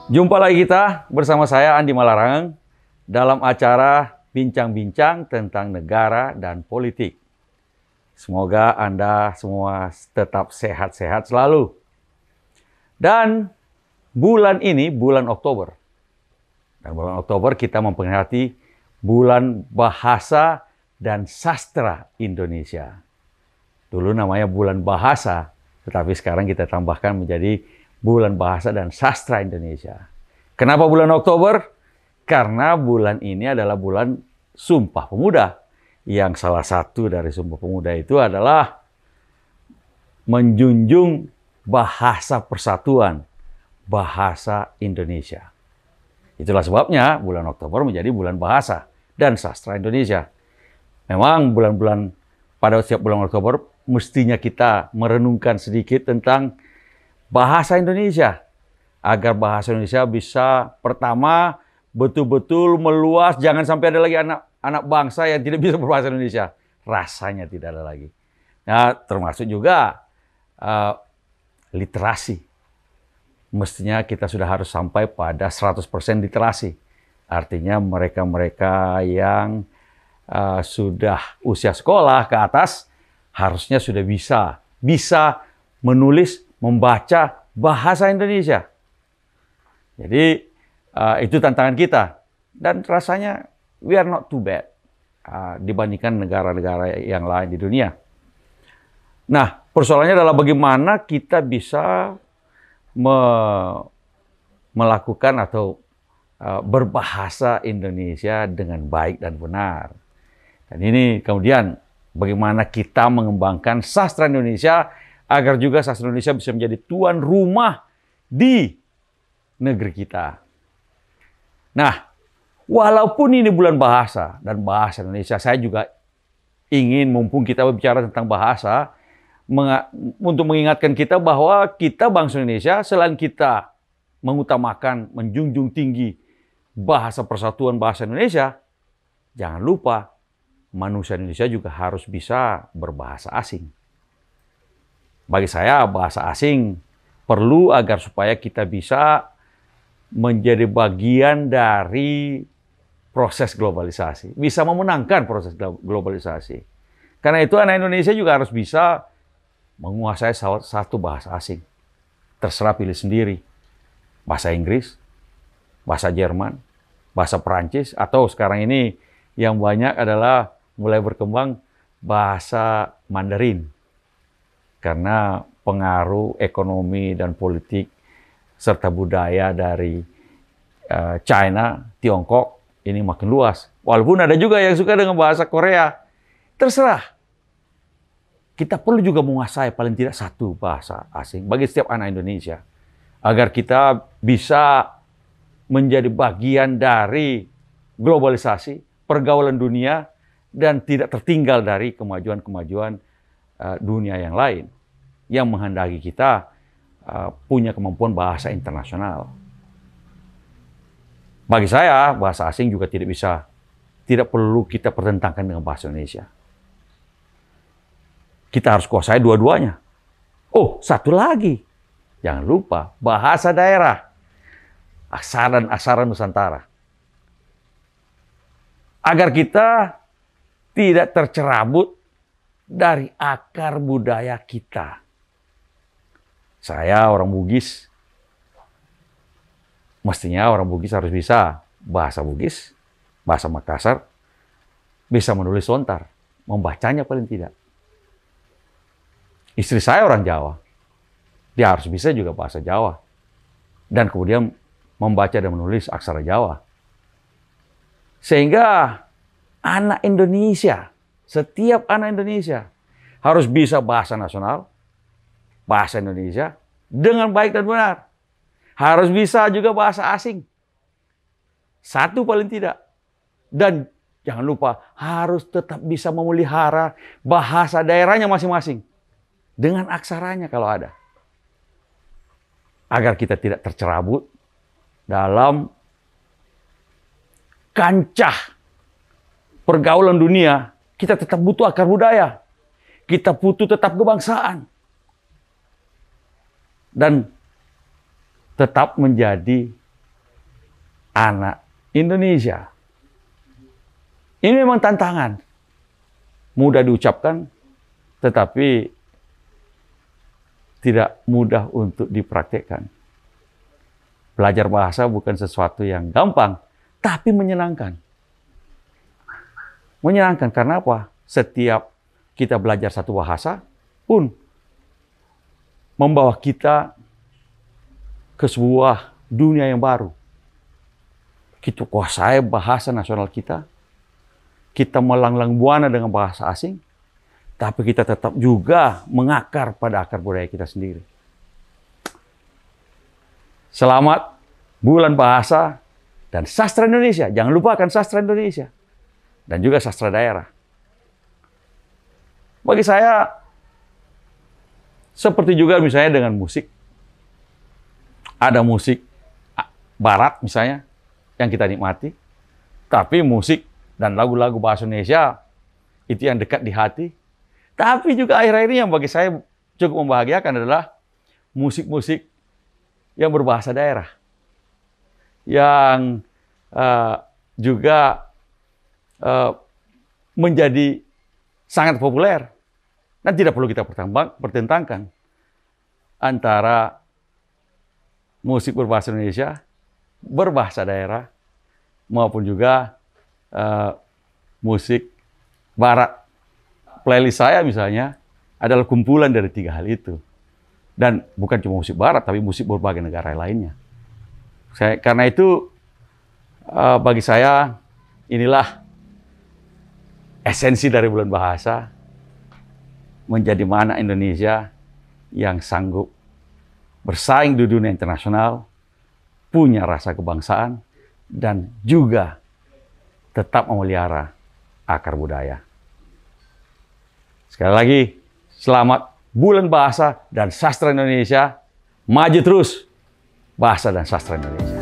Jumpa lagi kita bersama saya Andi Malarangeng dalam acara bincang-bincang tentang negara dan politik. Semoga Anda semua tetap sehat-sehat selalu. Dan bulan ini, bulan Oktober. Dan bulan Oktober kita memperingati bulan bahasa dan sastra Indonesia. Dulu namanya bulan bahasa, tetapi sekarang kita tambahkan menjadi bulan bahasa dan sastra Indonesia. Kenapa bulan Oktober? Karena bulan ini adalah bulan Sumpah Pemuda. Yang salah satu dari Sumpah Pemuda itu adalah menjunjung bahasa persatuan, bahasa Indonesia. Itulah sebabnya bulan Oktober menjadi bulan bahasa dan sastra Indonesia. Memang pada setiap bulan Oktober mestinya kita merenungkan sedikit tentang bahasa Indonesia, agar bahasa Indonesia bisa pertama betul-betul meluas, jangan sampai ada lagi anak bangsa yang tidak bisa berbahasa Indonesia. Rasanya tidak ada lagi. Nah, termasuk juga literasi. Mestinya kita sudah harus sampai pada 100% literasi. Artinya mereka-mereka yang sudah usia sekolah ke atas harusnya sudah bisa menulis, membaca bahasa Indonesia. Jadi itu tantangan kita. Dan rasanya we are not too bad dibandingkan negara-negara yang lain di dunia. Nah, persoalannya adalah bagaimana kita bisa melakukan atau berbahasa Indonesia dengan baik dan benar. Dan ini kemudian bagaimana kita mengembangkan sastra Indonesia agar juga sastra Indonesia bisa menjadi tuan rumah di negeri kita. Nah, walaupun ini bulan bahasa dan bahasa Indonesia, saya juga ingin, mumpung kita berbicara tentang bahasa, untuk mengingatkan kita bahwa kita bangsa Indonesia, selain kita mengutamakan, menjunjung tinggi bahasa persatuan bahasa Indonesia, jangan lupa manusia Indonesia juga harus bisa berbahasa asing. Bagi saya, bahasa asing perlu agar supaya kita bisa menjadi bagian dari proses globalisasi. Bisa memenangkan proses globalisasi. Karena itu anak Indonesia juga harus bisa menguasai salah satu bahasa asing. Terserah pilih sendiri. Bahasa Inggris, bahasa Jerman, bahasa Perancis, atau sekarang ini yang banyak adalah mulai berkembang bahasa Mandarin. Karena pengaruh ekonomi dan politik serta budaya dari China, Tiongkok ini makin luas. Walaupun ada juga yang suka dengan bahasa Korea. Terserah. Kita perlu juga menguasai paling tidak satu bahasa asing bagi setiap anak Indonesia. Agar kita bisa menjadi bagian dari globalisasi, pergaulan dunia, dan tidak tertinggal dari kemajuan-kemajuan dunia yang lain yang menghendaki kita punya kemampuan bahasa internasional. Bagi saya, bahasa asing juga tidak perlu kita pertentangkan dengan bahasa Indonesia. Kita harus kuasai dua-duanya. Oh, satu lagi. Jangan lupa, bahasa daerah. Aksaran Nusantara. Agar kita tidak tercerabut dari akar budaya kita. Saya orang Bugis. Mestinya orang Bugis harus bisa bahasa Bugis, bahasa Makassar, bisa menulis lontar, membacanya paling tidak. Istri saya orang Jawa. Dia harus bisa juga bahasa Jawa. Dan kemudian membaca dan menulis aksara Jawa. Sehingga anak Indonesia, setiap anak Indonesia harus bisa bahasa nasional, bahasa Indonesia dengan baik dan benar. Harus bisa juga bahasa asing. Satu paling tidak. Dan jangan lupa harus tetap bisa memelihara bahasa daerahnya masing-masing. Dengan aksaranya kalau ada. Agar kita tidak tercerabut dalam kancah pergaulan dunia. Kita tetap butuh akar budaya. Kita butuh tetap kebangsaan. Dan tetap menjadi anak Indonesia. Ini memang tantangan. Mudah diucapkan, tetapi tidak mudah untuk dipraktekkan. Belajar bahasa bukan sesuatu yang gampang, tapi menyenangkan. Menyenangkan karena apa? Setiap kita belajar satu bahasa pun membawa kita ke sebuah dunia yang baru. Kita kuasai bahasa nasional kita, kita melanglang buana dengan bahasa asing, tapi kita tetap juga mengakar pada akar budaya kita sendiri. Selamat Bulan Bahasa dan Sastra Indonesia. Jangan lupakan sastra Indonesia dan juga sastra daerah. Bagi saya, seperti juga misalnya dengan musik. Ada musik barat misalnya yang kita nikmati, tapi musik dan lagu-lagu bahasa Indonesia itu yang dekat di hati. Tapi juga akhir-akhir ini yang bagi saya cukup membahagiakan adalah musik-musik yang berbahasa daerah. Yang juga menjadi sangat populer. Dan tidak perlu kita pertentangkan antara musik berbahasa Indonesia, berbahasa daerah, maupun juga musik barat. Playlist saya misalnya adalah kumpulan dari 3 hal itu. Dan bukan cuma musik barat, tapi musik berbagai negara lainnya. Karena itu, bagi saya, inilah esensi dari Bulan Bahasa, menjadi mana Indonesia yang sanggup bersaing di dunia internasional, punya rasa kebangsaan, dan juga tetap memelihara akar budaya. Sekali lagi, selamat Bulan Bahasa dan Sastra Indonesia. Maju terus bahasa dan sastra Indonesia.